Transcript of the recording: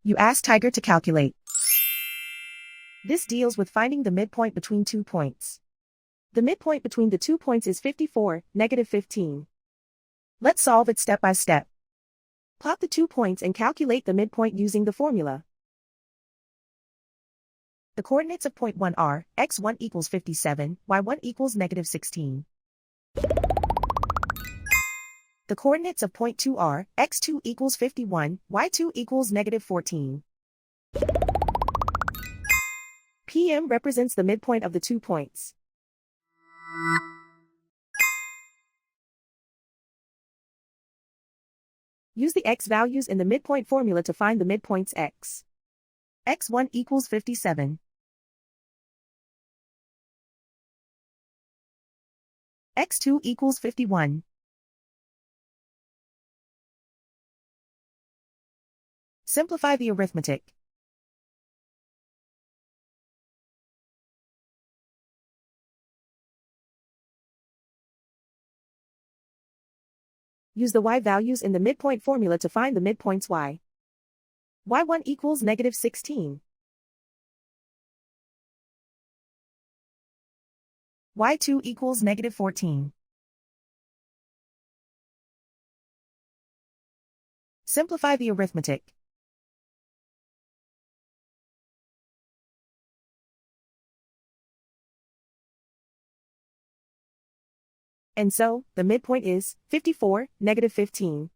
You ask Tiger to calculate. This deals with finding the midpoint between 2 points. The midpoint between the 2 points is 54, -15. Let's solve it step by step. Plot the 2 points and calculate the midpoint using the formula. The coordinates of point 1 are, x1 equals 57, y1 equals -16. The coordinates of point 2 are, x2 equals 51, y2 equals -14. PM represents the midpoint of the 2 points. Use the x values in the midpoint formula to find the midpoints x. x1 equals 57. x2 equals 51. Simplify the arithmetic. Use the y values in the midpoint formula to find the midpoints y. y1 equals -16. y2 equals -14. Simplify the arithmetic. And so, the midpoint is 54, -15.